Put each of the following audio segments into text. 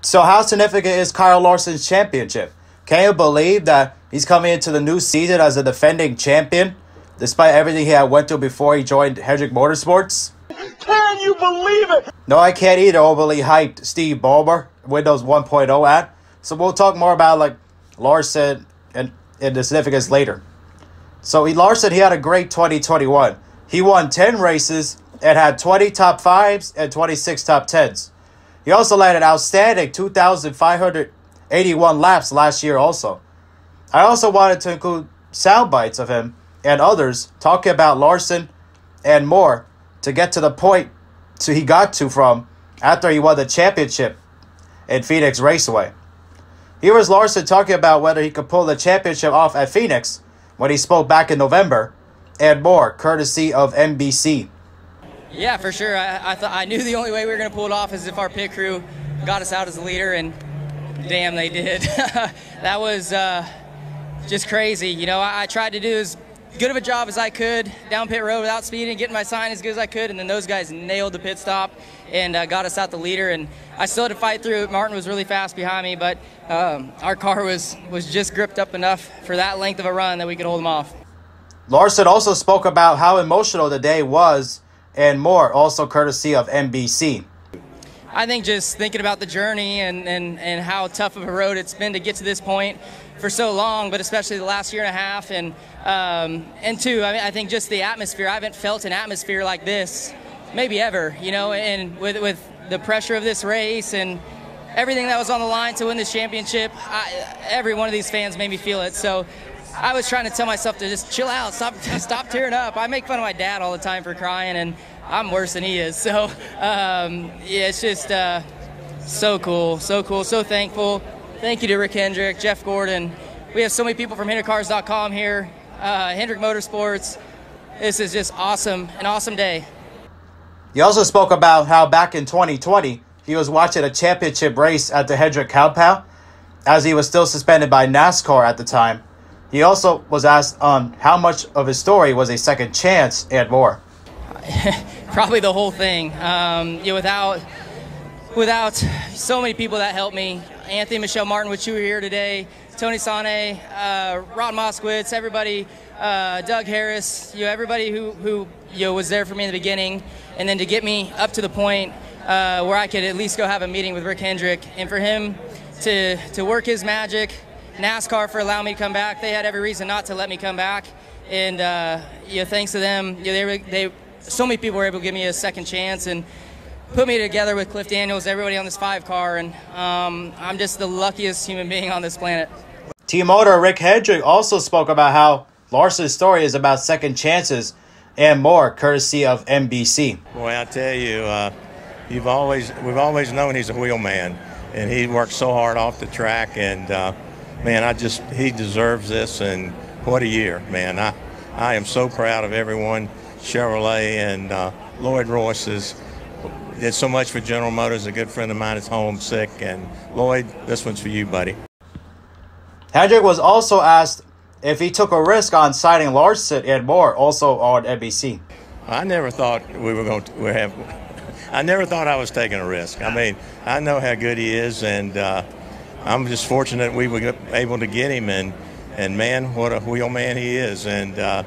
So how significant is Kyle Larson's championship? Can you believe that he's coming into the new season as a defending champion, despite everything he had went through before he joined Hendrick Motorsports? Can you believe it? No, I can't either. Overly hyped Steve Ballmer, Windows 1.0 ad. So we'll talk more about like Larson and the significance later. So Larson, he had a great 2021. He won 10 races and had 20 top 5s and 26 top 10s. He also led an outstanding 2,581 laps last year also. I also wanted to include sound bites of him and others talking about Larson and more to get to the point he got to from after he won the championship in Phoenix Raceway. Here was Larson talking about whether he could pull the championship off at Phoenix when he spoke back in November, and more, courtesy of NBC. Yeah, for sure. I knew the only way we were going to pull it off is if our pit crew got us out as the leader, and damn, they did. That was just crazy. You know, I tried to do as good of a job as I could down pit road without speeding, getting my sign as good as I could, and then those guys nailed the pit stop and got us out the leader, and I still had to fight through it. Martin was really fast behind me, but our car was just gripped up enough for that length of a run that we could hold them off. Larson also spoke about how emotional the day was and more, also courtesy of NBC. I think just thinking about the journey and how tough of a road it's been to get to this point for so long, but especially the last year and a half, and two, I think just the atmosphere. I haven't felt an atmosphere like this maybe ever, you know, and with the pressure of this race and everything that was on the line to win this championship, every one of these fans made me feel it. So I was trying to tell myself to just chill out, stop tearing up. I make fun of my dad all the time for crying, and I'm worse than he is. So yeah, it's just so cool, so thankful. Thank you to Rick Hendrick, Jeff Gordon. We have so many people from HendrickCars.com here, Hendrick Motorsports. This is just awesome, an awesome day. He also spoke about how back in 2020, he was watching a championship race at the Hendrick compound, as he was still suspended by NASCAR at the time. He also was asked on how much of his story was a second chance and more. Probably the whole thing. Without so many people that helped me, Anthony, Michelle Martin, which you were here today, Tony Sane, Ron Moskowitz, everybody, Doug Harris, everybody who was there for me in the beginning, and then to get me up to the point where I could at least go have a meeting with Rick Hendrick, and for him to work his magic. NASCAR for allowing me to come back. They had every reason not to let me come back, and thanks to them, so many people were able to give me a second chance and put me together with Cliff Daniels, everybody on this 5 car, and I'm just the luckiest human being on this planet. Team owner Rick Hendrick also spoke about how Larson's story is about second chances and more, courtesy of NBC. Boy, I tell you, we've always known he's a wheel man, and he worked so hard off the track, and man, he deserves this, and what a year, man. I am so proud of everyone. Chevrolet and Lloyd Royce did so much for General Motors. A good friend of mine is homesick, and Lloyd, this one's for you, buddy. Hendrick was also asked if he took a risk on signing Larson and more, also on NBC. I never thought I never thought I was taking a risk. I mean, I know how good he is, and I'm just fortunate we were able to get him, and man, what a wheel man he is. And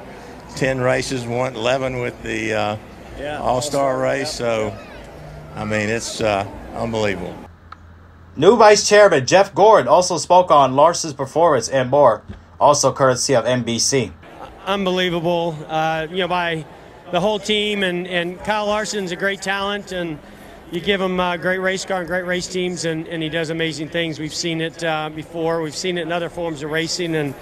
10 races, 11 with the All-Star race. So, I mean, it's unbelievable. New Vice Chairman Jeff Gordon also spoke on Larson's performance and more, also courtesy of NBC. Unbelievable, by the whole team, and Kyle Larson's a great talent, and you give him a great race car and great race teams, and he does amazing things. We've seen it before. We've seen it in other forms of racing, and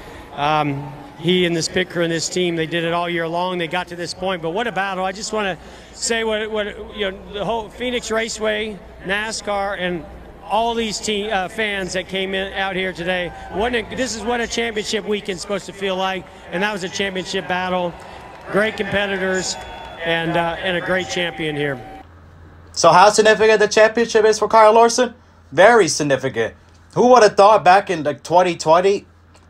he and this pit crew and this team, they did it all year long. They got to this point, but what a battle. I just want to say the whole Phoenix Raceway, NASCAR, and all these fans that came out here today. This is what a championship weekend's supposed to feel like, and that was a championship battle. Great competitors, and a great champion here. So how significant the championship is for Kyle Larson? Very significant. Who would have thought back in 2020,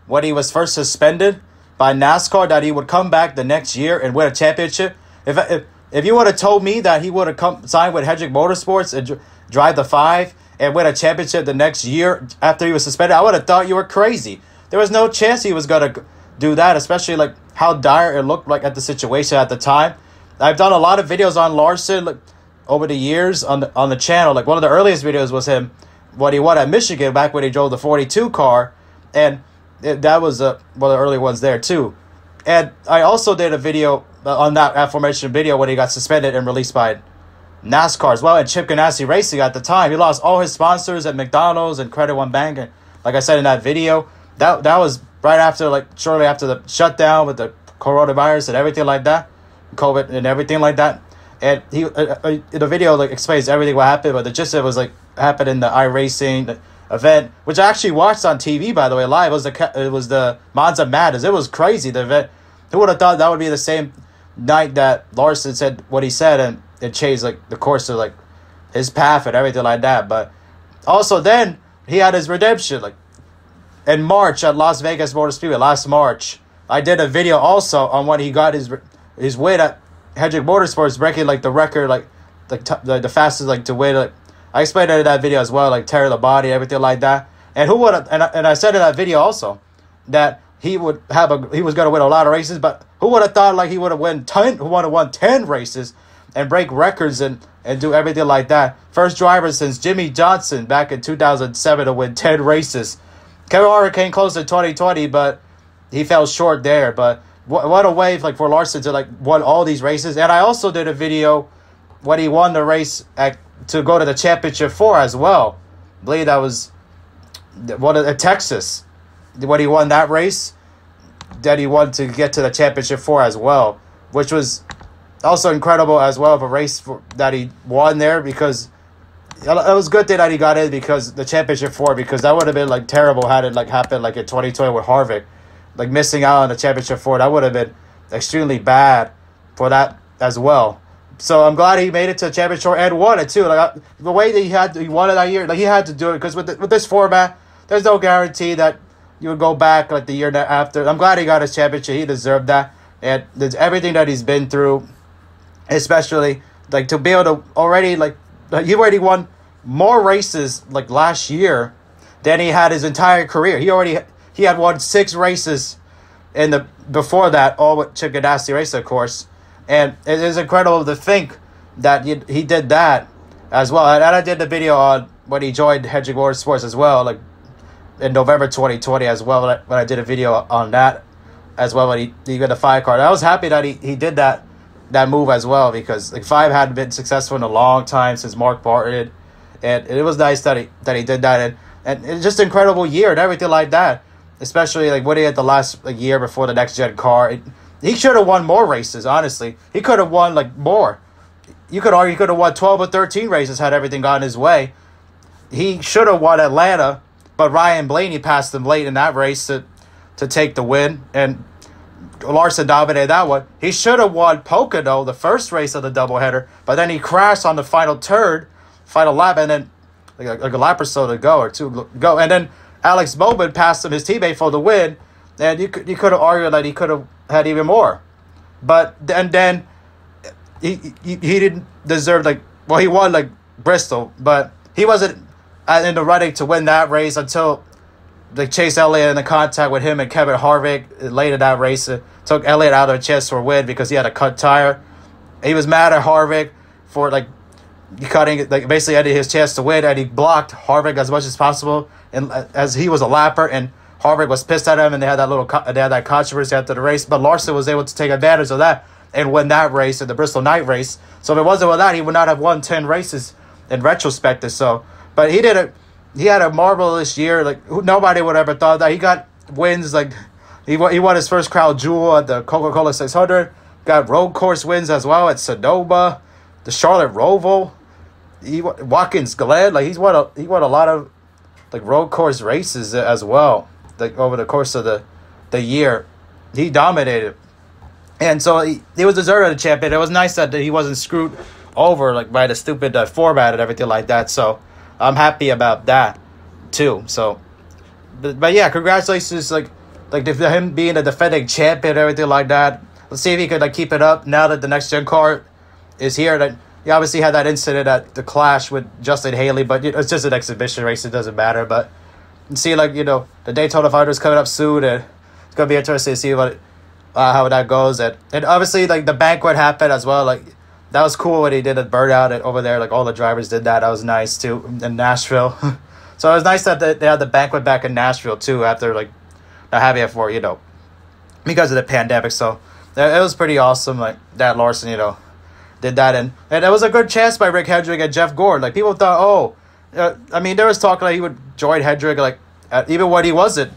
when he was first suspended by NASCAR, that he would come back the next year and win a championship? If you would have told me that he would have signed with Hendrick Motorsports and drive the 5 and win a championship the next year after he was suspended, I would have thought you were crazy. There was no chance he was going to do that, especially like how dire it looked like at the situation at the time. I've done a lot of videos on Larson like, over the years on the channel. Like one of the earliest videos was him when he won at Michigan back when he drove the 42 car, and that was one of the early ones there too. And I also did a video on that aforementioned video when he got suspended and released by NASCAR as well. And Chip Ganassi Racing at the time, he lost all his sponsors at McDonald's and Credit One Bank. And like I said in that video, that was right after, like shortly after the shutdown with the coronavirus and everything like that, COVID and everything like that. And he the video like explains everything what happened, but the gist of it was like happened in the iRacing event, which I actually watched on TV, by the way, live. It was the Monza Madness. It was crazy, the event. Who would have thought that would be the same night that Larson said what he said, and it changed like the course of like his path and everything like that. But also then he had his redemption, like in March at Las Vegas Motor Speedway last March. I did a video also on when he got his win at Hendrick Motorsports, breaking like the record, like the fastest like to win. Like I explained it in that video as well, like tear the body, everything like that. And who would have? And I said in that video also that he was going to win a lot of races, but who would have thought like he would have won 10 races and break records and do everything like that. First driver since Jimmy Johnson back in 2007 to win 10 races. Kevin Harvick came close in 2020, but he fell short there. But what a way like for Larson to like won all these races. And I also did a video when he won the race to go to the championship 4 as well. I believe that was at Texas when he won that race. That he won to get to the championship 4 as well, which was also incredible as well of a race that he won there, because it was a good thing that he got in because the championship 4, because that would have been like terrible had it like happened like in 2020 with Harvick, like missing out on the championship 4. That would have been extremely bad for that as well. So I'm glad he made it to the championship and won it too. Like the way that he won it that year, like he had to do it because with this format, there's no guarantee that you would go back like the year after. I'm glad he got his championship. He deserved that, and there's everything that he's been through, especially like to be able to already like he already won more races like last year than he had his entire career. He had won 6 races before that, all with Chip Ganassi Racing, of course. And it is incredible to think that he did that as well. And I did the video on when he joined Hendrick Motorsports as well, like in November 2020 as well, when I did a video on that as well, when he got the 5 car. And I was happy that he did that move as well, because like 5 hadn't been successful in a long time since Mark Barton. And it was nice that he did that. And it's just an incredible year and everything like that, especially like winning at the last year before the next gen car. He should have won more races, honestly. He could have won like more. You could argue he could have won 12 or 13 races had everything gone his way. He should have won Atlanta, but Ryan Blaney passed him late in that race to take the win, and Larson dominated that one. He should have won Pocono, the first race of the doubleheader, but then he crashed on the final lap, and then like a lap or so to go, or 2 to go, and then Alex Bowman passed him, his teammate, for the win, and you could have argued that he could have had even more, but then he didn't deserve he won like Bristol, but he wasn't in the running to win that race until Chase Elliott in the contact with him and Kevin Harvick late in that race. It took Elliott out of a chance for a win because he had a cut tire. He was mad at Harvick for cutting, basically ended his chance to win, and he blocked Harvick as much as possible, and as he was a lapper, and Harvick was pissed at him, and they had that controversy after the race. But Larson was able to take advantage of that and win that race in the Bristol night race. So if it wasn't for that, he would not have won 10 races in retrospect. So, but he had a marvelous year. Nobody would ever thought that. He got wins he won his first crowd jewel at the Coca-Cola 600. Got road course wins as well at Sonoma, the Charlotte Roval, Watkins Glen. He won a lot of road course races as well. Over the course of the year, he dominated, and so he was deserving of the champion. It was nice that he wasn't screwed over by the stupid format and everything like that. So I'm happy about that too. So, but yeah, congratulations, to him being a defending champion and everything like that. Let's see if he could keep it up now that the next gen car is here. he obviously had that incident at the Clash with Justin Haley, but it's just an exhibition race. It doesn't matter. But you see, like, the Daytona 500 is coming up soon, and it's gonna be interesting to see how that goes. And obviously, like, the banquet happened as well. Like, that was cool when he did a burnout over there. Like, all the drivers did that. That was nice too in Nashville. So it was nice that they had the banquet back in Nashville too after, like, not having it for because of the pandemic. So it was pretty awesome. Like, that Larson did that, and it was a good chance by Rick Hendrick and Jeff Gordon. Like, people thought, there was talk like he would join Hendrick, like, even when he wasn't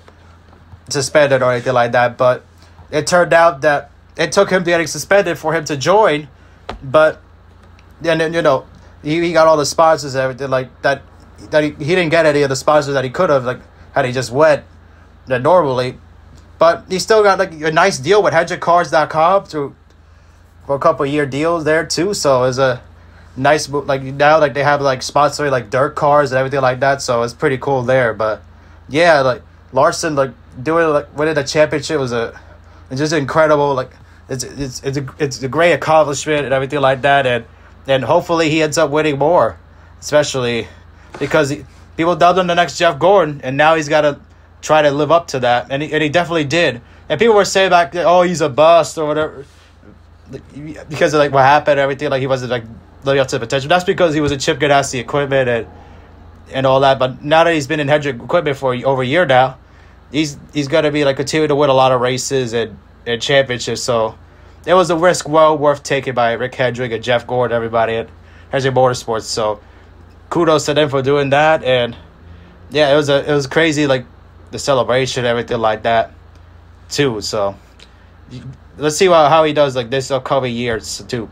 suspended or anything like that. But it turned out that it took him getting suspended for him to join. But then he got all the sponsors and everything like that. That he didn't get any of the sponsors that he could have, like, had he just went normally. But he still got, like, a nice deal with HendrickCars.com for a couple year deals there too. So it's a nice, like, now, like, they have, like, sponsoring, like, dirt cars and everything like that. So it's pretty cool there. But yeah, like, Larson, like, winning the championship was it's just incredible. Like, it's a great accomplishment and everything like that. And hopefully he ends up winning more, especially because people dubbed him the next Jeff Gordon, and now he's got to try to live up to that. And he definitely did. And people were saying back, oh, he's a bust or whatever, because of, like, what happened and everything. Like, he wasn't, like, living up to the potential. That's because he was a Chip Ganassi equipment and all that. But now that he's been in Hendrick equipment for over a year now, he's going to be, like, continue to win a lot of races and championships. So it was a risk well worth taking by Rick Hendrick and Jeff Gordon, everybody at Hendrick Motorsports. So kudos to them for doing that. And yeah, it was crazy, like, the celebration, everything like that too. So let's see how he does, like, this upcoming years too.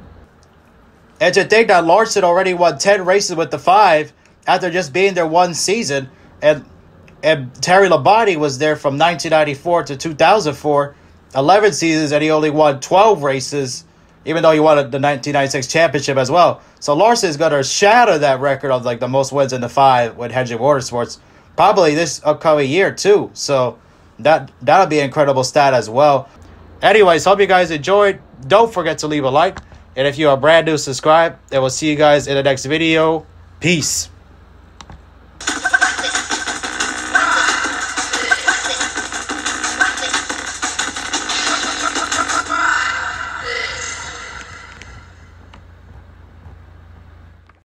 And to think that Larson already won 10 races with the 5 after just being there one season, and Terry Labonte was there from 1994 to 2004, 11 seasons, and he only won 12 races, even though he won the 1996 championship as well. So Larson is going to shatter that record of, like, the most wins in the 5 with Hendrick Motorsports probably this upcoming year too. So that'll be an incredible stat as well. Anyways, hope you guys enjoyed. Don't forget to leave a like. And if you are brand new, subscribe. And we'll see you guys in the next video. Peace.